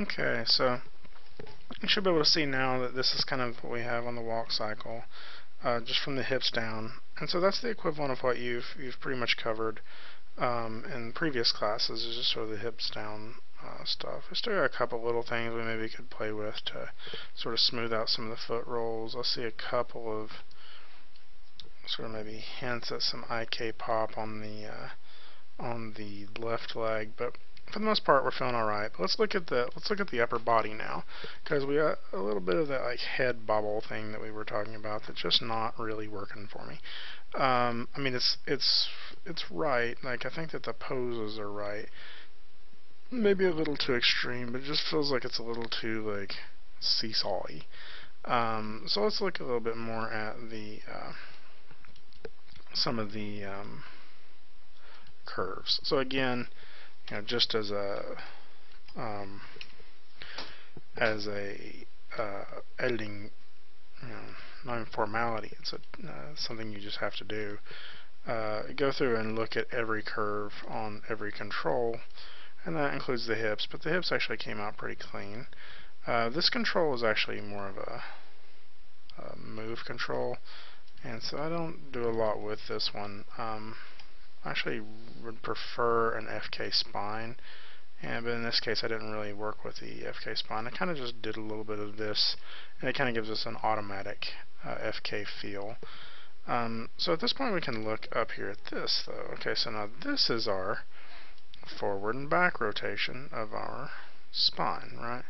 Okay, so you should be able to see now that this is kind of what we have on the walk cycle, just from the hips down. And so that's the equivalent of what you've pretty much covered in previous classes, is just sort of the hips down stuff. I still got a couple little things we maybe could play with to sort of smooth out some of the foot rolls. I see a couple of sort of maybe hints at some IK pop on the left leg, but for the most part we're feeling all right. But let's look at the upper body now, because we got a little bit of that like head bobble thing that we were talking about that's just not really working for me. I mean, it's right. Like, I think that the poses are right. Maybe a little too extreme, but it just feels like it's a little too like seesaw-y. So let's look a little bit more at the some of the curves. So again, just as a editing, not even formality, it's something you just have to do. Go through and look at every curve on every control, and that includes the hips, but the hips actually came out pretty clean. This control is actually more of a move control, and so I don't do a lot with this one. I actually would prefer an FK spine, but in this case I didn't really work with the FK spine. I kind of just did a little bit of this, and it kind of gives us an automatic FK feel. So at this point we can look up here at this though. Okay, so now this is our forward and back rotation of our spine, right?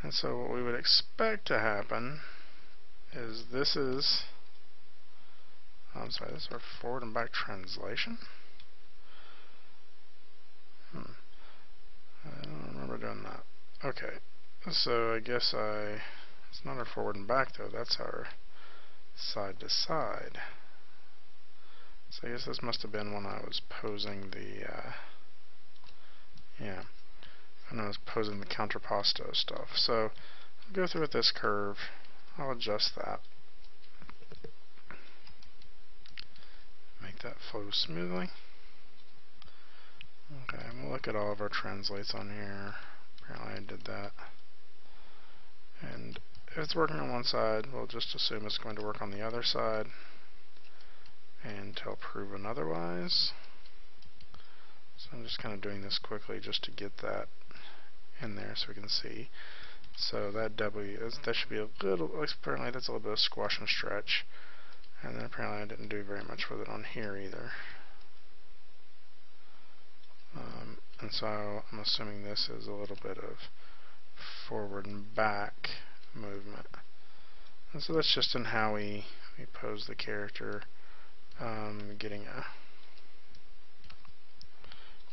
And so what we would expect to happen is this is, I'm sorry, this is our forward and back translation. I don't remember doing that. Okay, so I guess it's not our forward and back though, that's our side to side. So I guess this must have been when I was posing the, yeah, when I was posing the counterposto stuff. So I'll go through with this curve, I'll adjust that, make that flow smoothly. Okay, we'll look at all of our translates on here. Apparently I did that. And if it's working on one side, we'll just assume it's going to work on the other side until proven otherwise. So I'm just kind of doing this quickly just to get that in there so we can see. So that W, that should be a little, apparently that's a little bit of squash and stretch. And then apparently I didn't do very much with it on here either. And so I'm assuming this is a little bit of forward and back movement. And so that's just in how we pose the character, getting a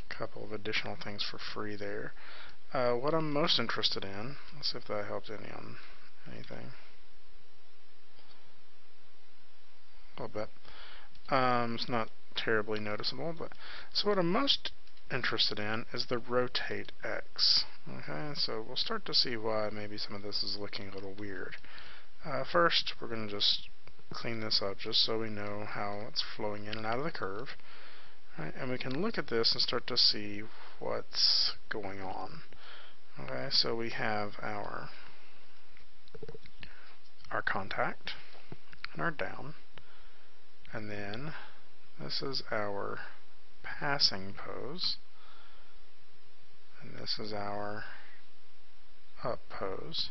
couple of additional things for free there. What I'm most interested in, let's see if that helped any on anything. A little bit. It's not terribly noticeable, but so what I'm most interested in is the rotate X. Okay, so we'll start to see why maybe some of this is looking a little weird. First, we're going to just clean this up just so we know how it's flowing in and out of the curve. Right, and we can look at this and start to see what's going on. Okay, so we have our contact and our down, and then this is our passing pose, and this is our up pose,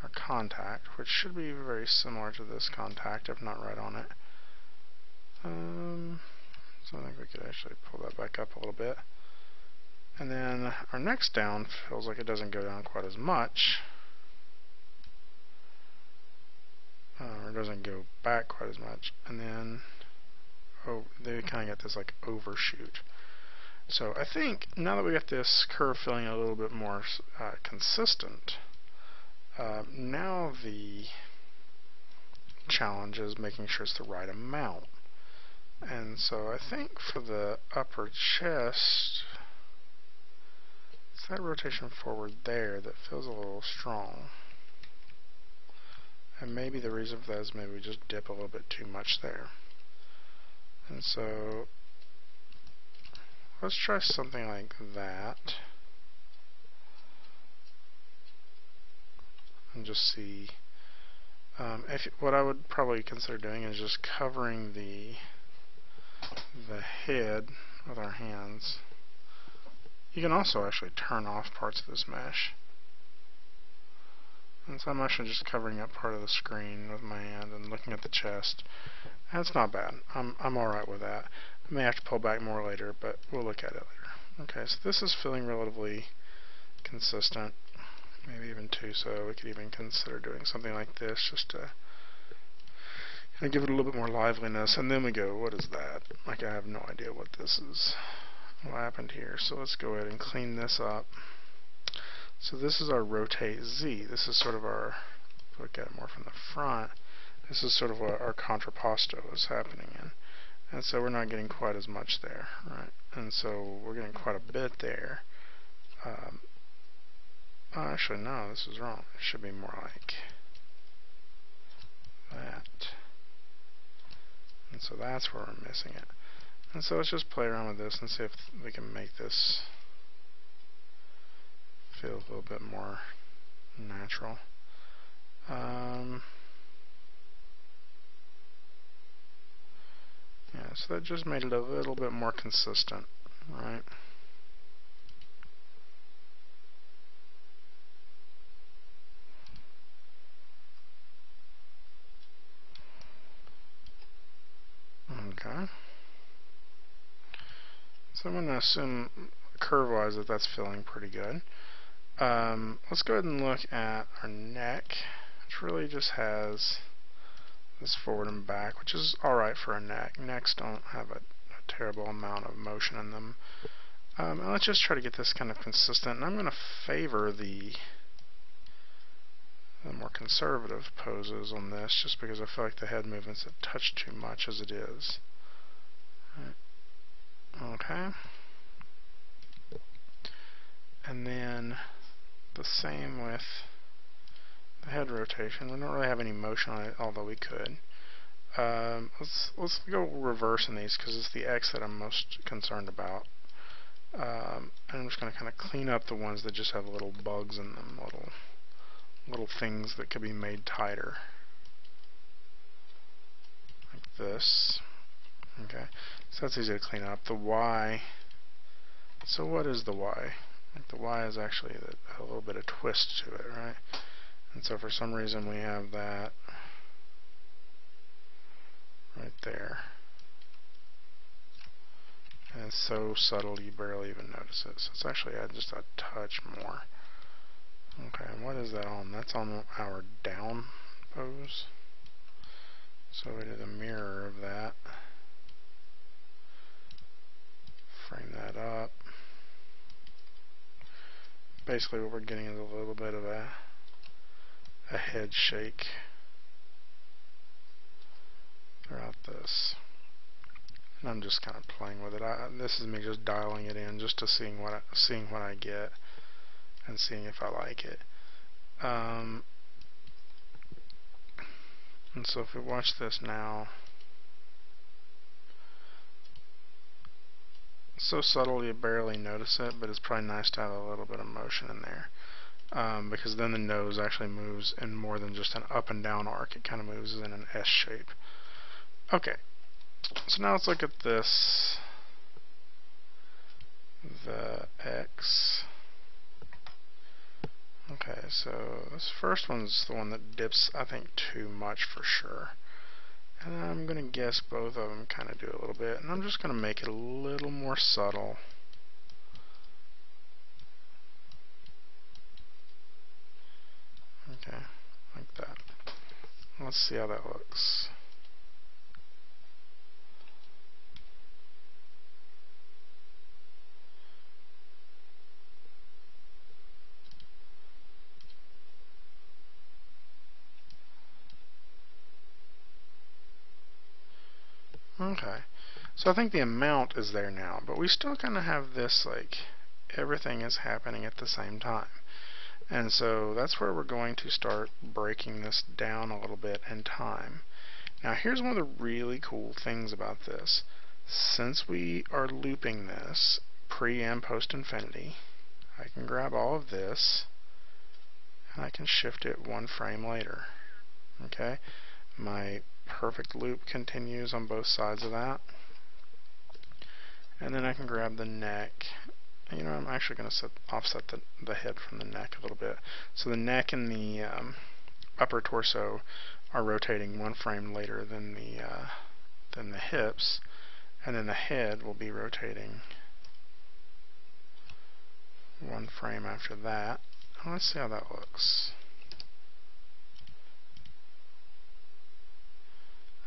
our contact, which should be very similar to this contact, if not right on it. So I think we could actually pull that back up a little bit. And then our next down feels like it doesn't go down quite as much, or doesn't go back quite as much. And then they kind of get this like overshoot. So I think now that we got this curve feeling a little bit more consistent, now the challenge is making sure it's the right amount. And so I think for the upper chest, it's that rotation forward there that feels a little strong. And maybe the reason for that is maybe we just dip a little bit too much there. And so let's try something like that. and just see. What I would probably consider doing is just covering the head with our hands. You can also actually turn off parts of this mesh. And so I'm actually just covering up part of the screen with my hand and looking at the chest. That's not bad. I'm alright with that. I may have to pull back more later, but we'll look at it later. Okay, so this is feeling relatively consistent. Maybe even too so. We could even consider doing something like this just to kind of give it a little bit more liveliness. And then we go, what is that? Like, I have no idea what this is. What happened here? So let's go ahead and clean this up. So this is our rotate Z. This is sort of our, look at it more from the front, this is sort of what our contrapposto is happening in. And so we're not getting quite as much there, right? And so we're getting quite a bit there. Actually, no, this is wrong. It should be more like that. And so that's where we're missing it. And so let's just play around with this and see if we can make this feel a little bit more natural. Yeah, so that just made it a little bit more consistent, right? Okay. So I'm going to assume curve-wise that that's feeling pretty good. Let's go ahead and look at our neck, which really just has this forward and back, which is alright for a neck. Necks don't have a terrible amount of motion in them. And let's just try to get this kind of consistent. And I'm going to favor the more conservative poses on this, just because I feel like the head movement's a touch too much as it is. Okay. And then the same with the head rotation. We don't really have any motion on it, although we could. Let's go reverse in these because it's the X that I'm most concerned about. And I'm just going to kind of clean up the ones that just have little bugs in them, little things that could be made tighter, like this. Okay, so that's easy to clean up. The Y. So what is the Y? Like the Y is actually a little bit of twist to it, right? And so for some reason we have that right there. And it's so subtle you barely even notice it. So it's actually just a touch more. Okay, and what is that on? That's on our down pose. So we did a mirror of that. Frame that up. Basically what we're getting is a little bit of a head shake throughout this. And I'm just kind of playing with it. This is me just dialing it in, just to seeing what I get and seeing if I like it. And so if we watch this now, it's so subtle you barely notice it, but it's probably nice to have a little bit of motion in there. Because then the nose actually moves in more than just an up and down arc. It kind of moves in an S shape. Okay, so now let's look at this, the X. Okay, so this first one's the one that dips, I think, too much for sure. And I'm going to guess both of them kind of do a little bit. And I'm just going to make it a little more subtle. Okay, like that. Let's see how that looks. Okay, so I think the amount is there now, but we still kind of have this, like, everything is happening at the same time. And so that's where we're going to start breaking this down a little bit in time. Now here's one of the really cool things about this. Since we are looping this pre and post infinity, I can grab all of this and I can shift it one frame later. Okay, my perfect loop continues on both sides of that. And then I can grab the neck. You know, I'm actually going to offset the head from the neck a little bit. So the neck and the upper torso are rotating one frame later than the hips, and then the head will be rotating one frame after that. Let's see how that looks.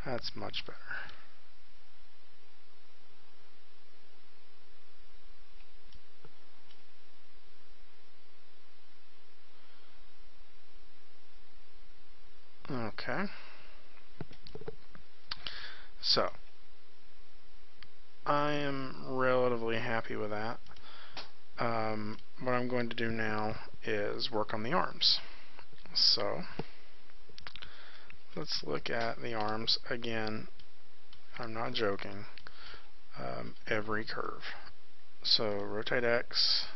That's much better. Okay. So, I am relatively happy with that. What I'm going to do now is work on the arms. So, let's look at the arms again. I'm not joking. Every curve. So, rotate X.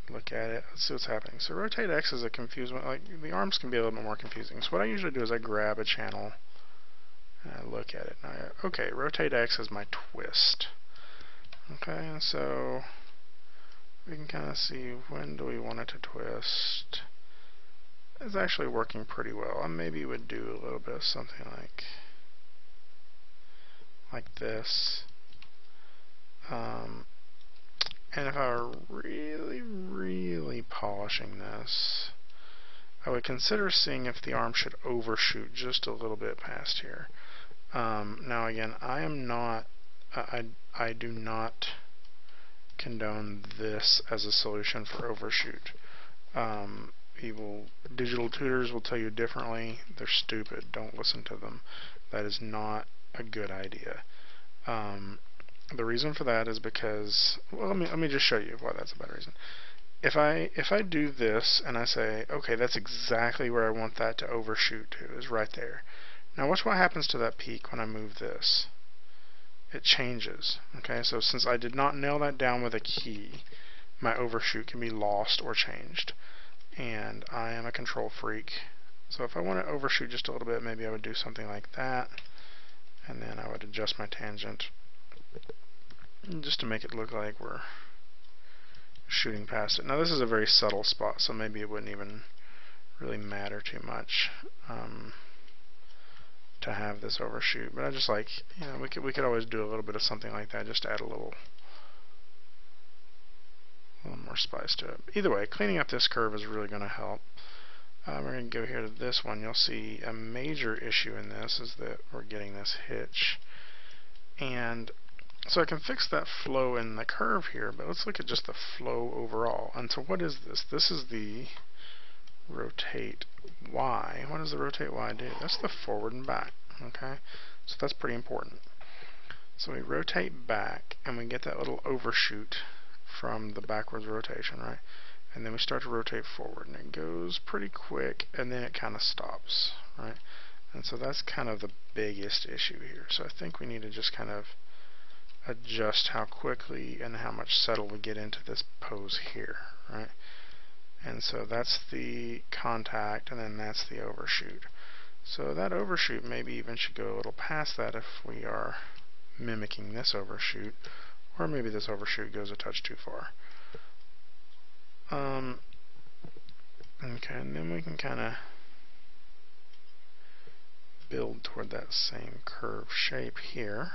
Look at it. Let's see what's happening. So, rotate X is a confusing. Like the arms can be a little bit more confusing. So, what I usually do is I grab a channel and I look at it. And okay, rotate X is my twist. Okay, and so we can kind of see when do we want it to twist. It's actually working pretty well. I maybe would do a little bit of something like this. And if I were really polishing this, I would consider seeing if the arm should overshoot just a little bit past here. Now again, I am not, I do not condone this as a solution for overshoot. Digital tutors will tell you differently. They're stupid. Don't listen to them. That is not a good idea. The reason for that is because, well, let me just show you why that's a bad reason. If I do this and I say, okay, that's exactly where I want that to overshoot to, is right there. Now watch what happens to that peak when I move this. It changes. Okay, so since I did not nail that down with a key, my overshoot can be lost or changed. And I am a control freak. So if I want to overshoot just a little bit, maybe I would do something like that. And then I would adjust my tangent just to make it look like we're shooting past it. Now this is a very subtle spot, so maybe it wouldn't even really matter too much to have this overshoot. But I just like, you know, we could always do a little bit of something like that, just to add a little more spice to it. Either way, cleaning up this curve is really going to help. We're going to go here to this one. You'll see a major issue in this is that we're getting this hitch. And so I can fix that flow in the curve here, but let's look at just the flow overall. And so what is this? This is the rotate Y. What does the rotate Y do? That's the forward and back. Okay, so that's pretty important. So we rotate back and we get that little overshoot from the backwards rotation, right? And then we start to rotate forward, and it goes pretty quick, and then it kind of stops, right? And so that's kind of the biggest issue here. So I think we need to just kind of adjust how quickly and how much settle we get into this pose here, right? And so that's the contact, and then that's the overshoot. So that overshoot maybe even should go a little past that if we are mimicking this overshoot, or maybe this overshoot goes a touch too far. Okay, and then we can kind of build toward that same curve shape here.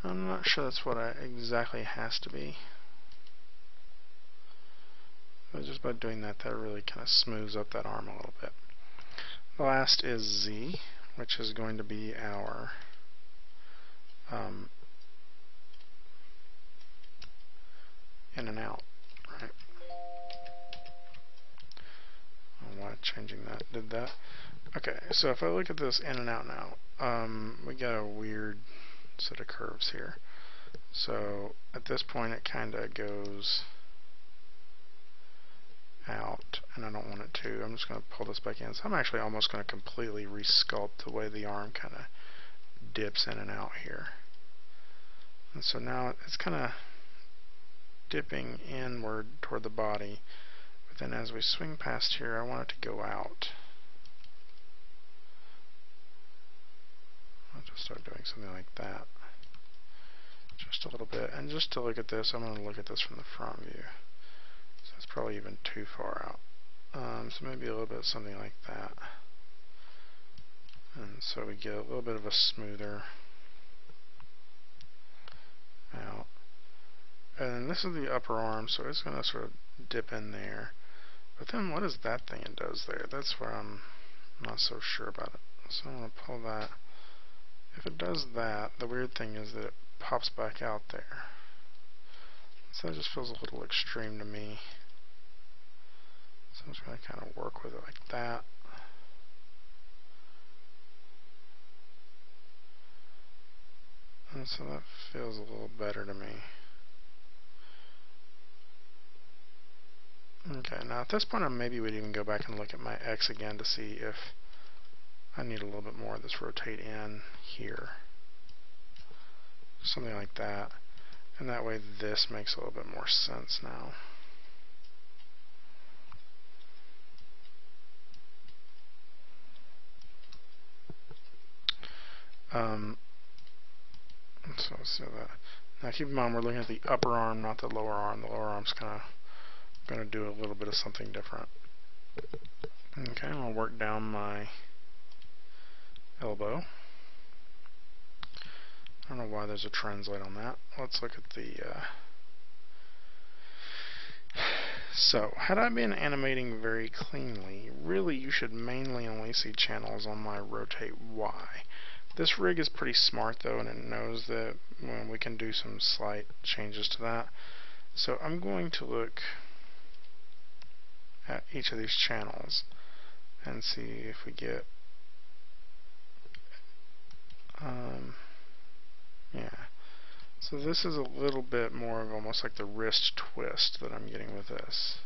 I'm not sure that's what exactly has to be. But just by doing that, that really kind of smooths up that arm a little bit. The last is Z, which is going to be our in and out, right? I don't know why changing that did that. Okay, so if I look at this in and out now, we got a weird set of curves here. So at this point it kind of goes out and I don't want it to. I'm just going to pull this back in. So I'm actually almost going to completely resculpt the way the arm kind of dips in and out here. And so now it's kind of dipping inward toward the body, but then as we swing past here, I want it to go out. I'll just start doing something like that. Just a little bit. And just to look at this, I'm going to look at this from the front view. So it's probably even too far out. So maybe a little bit something like that. And so we get a little bit of a smoother out. And this is the upper arm, so it's going to sort of dip in there. But then what is that thing it does there? That's where I'm not so sure about it. So I'm going to pull that. If it does that, the weird thing is that it pops back out there. So that just feels a little extreme to me. So I'm just going to kind of work with it like that. And so that feels a little better to me. Okay, now at this point I maybe would even go back and look at my X again to see if I need a little bit more of this rotate in here. Something like that. And that way this makes a little bit more sense now. So let's do that. Now keep in mind we're looking at the upper arm, not the lower arm. The lower arm's kind of going to do a little bit of something different. Okay, I'm going to work down my elbow. I don't know why there's a translate on that. Let's look at the... So, had I been animating very cleanly, really you should mainly only see channels on my rotate Y. This rig is pretty smart though, and it knows that we can do some slight changes to that. So I'm going to look at each of these channels and see if we get yeah. So this is a little bit more of almost like the wrist twist that I'm getting with this.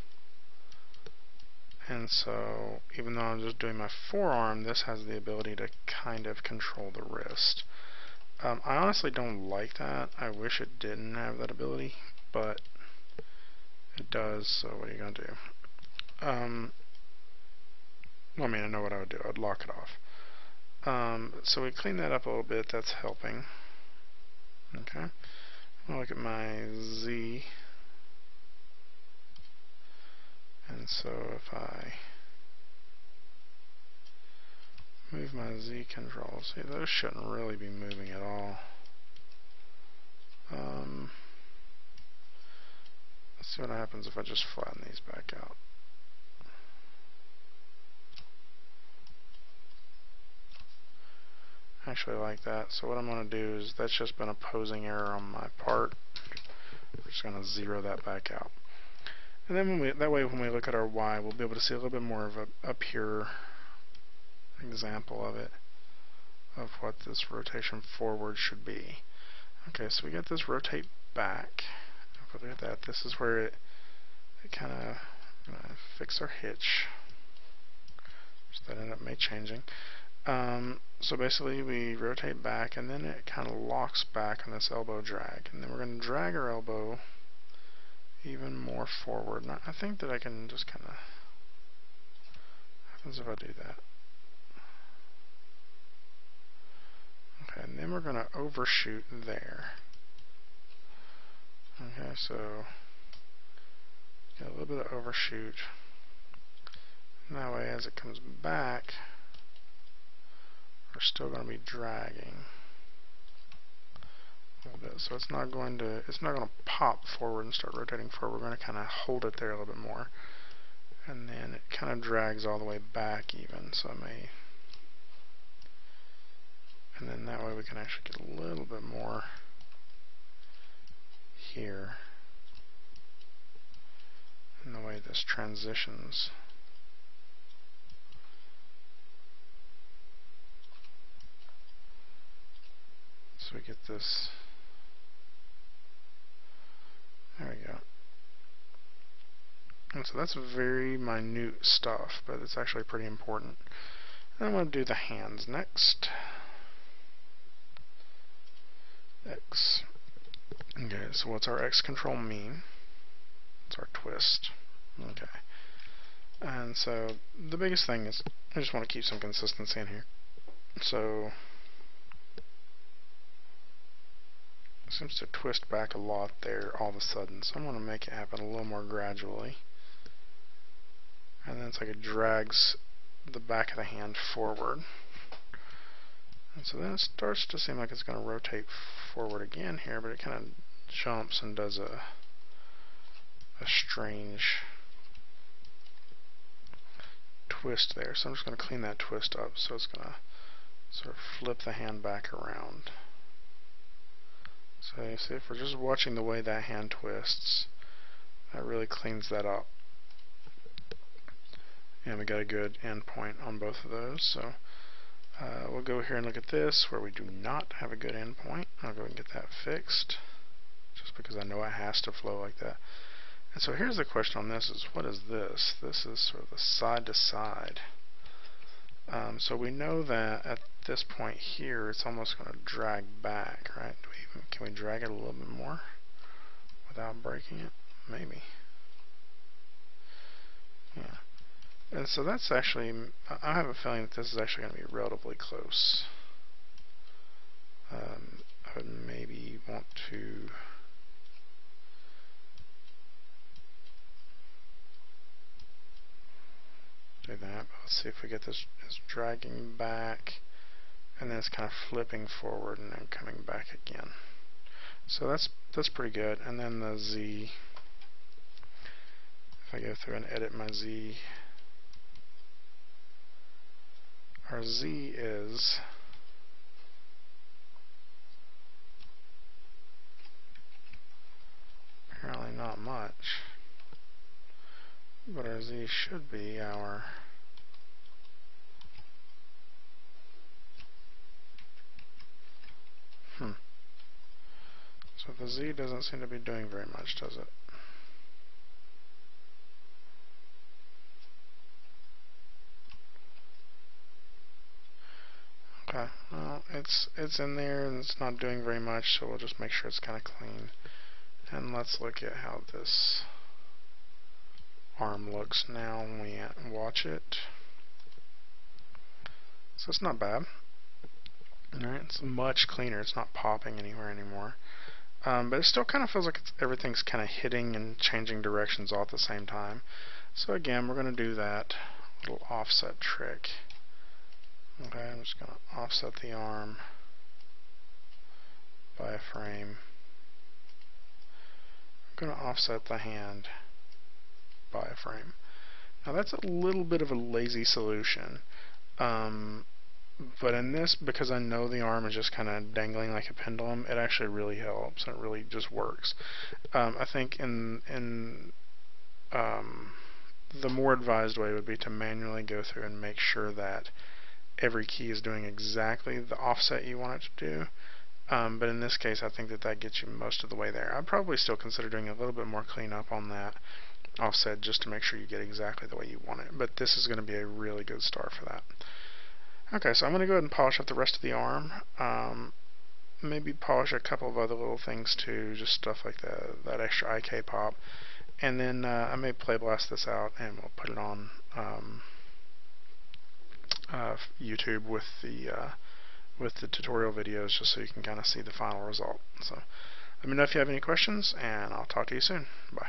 And so even though I'm just doing my forearm, this has the ability to kind of control the wrist. I honestly don't like that. I wish it didn't have that ability, but it does, so what are you going to do? Well, I mean, I know what I would do. I'd lock it off. So we clean that up a little bit. That's helping. Okay. I'll look at my Z. And so if I move my Z controls, see, those shouldn't really be moving at all. Let's see what happens if I just flatten these back out. I actually like that. So what I'm going to do is, that's just been a posing error on my part. We're just going to zero that back out. And then that way when we look at our Y, we'll be able to see a little bit more of a pure example of it, of what this rotation forward should be. Okay, so we get this rotate back. If we look at that, this is where it kind of fix our hitch. So that ended up changing. So basically we rotate back and then it kind of locks back on this elbow drag. And then we're going to drag our elbow even more forward. Now, I think that I can just kind of... What happens if I do that? Okay, and then we're going to overshoot there. Okay, so get a little bit of overshoot. And that way, as it comes back, we're still going to be dragging a little bit. So it's not going to pop forward and start rotating forward. We're going to kind of hold it there a little bit more. And then it kind of drags all the way back even. So I may... And then that way we can actually get a little bit more here in the way this transitions. So we get this, there we go. And so that's very minute stuff, but it's actually pretty important. And I'm going to do the hands next. X. Okay, so what's our X control mean? It's our twist. Okay. And so the biggest thing is I just want to keep some consistency in here. So it seems to twist back a lot there all of a sudden. So I'm going to make it happen a little more gradually. And then it's like it drags the back of the hand forward. And so then it starts to seem like it's going to rotate forward again here, but it kind of jumps and does a strange twist there. So I'm just going to clean that twist up. So it's going to sort of flip the hand back around. So you see, if we're just watching the way that hand twists, that really cleans that up. And we got a good end point on both of those. So we'll go here and look at this where we do not have a good end point. I'll go and get that fixed, just because I know it has to flow like that. And so here's the question on this: is what is this? This is sort of the side to side. So we know that at this point here, it's almost going to drag back, right? Can we drag it a little bit more without breaking it? Maybe. Yeah. And so that's actually, I have a feeling that this is actually going to be relatively close. I would maybe want to do that, but let's see if we get this dragging back, and then it's kind of flipping forward and then coming back again. So that's pretty good. And then the Z, if I go through and edit my Z, our Z is apparently not much, but our Z should be our So the Z doesn't seem to be doing very much, does it? Okay, well, it's in there and it's not doing very much, so we'll just make sure it's kind of clean. And let's look at how this arm looks now when we watch it. So it's not bad. Alright, it's much cleaner. It's not popping anywhere anymore. But it still kind of feels like everything's kind of hitting and changing directions all at the same time. So again, we're going to do that little offset trick. Okay, I'm just going to offset the arm by a frame. I'm going to offset the hand by a frame. Now that's a little bit of a lazy solution. But in this, because I know the arm is just kind of dangling like a pendulum, it actually really helps. It really just works. I think in the more advised way would be to manually go through and make sure that every key is doing exactly the offset you want it to do. But in this case, I think that gets you most of the way there. I'd probably still consider doing a little bit more cleanup on that offset just to make sure you get exactly the way you want it. But this is going to be a really good start for that. Okay, so I'm going to go ahead and polish up the rest of the arm. Maybe polish a couple of other little things too, just stuff like that extra IK pop. And then I may play blast this out and we'll put it on YouTube with the tutorial videos just so you can kind of see the final result. So let me know if you have any questions, and I'll talk to you soon. Bye.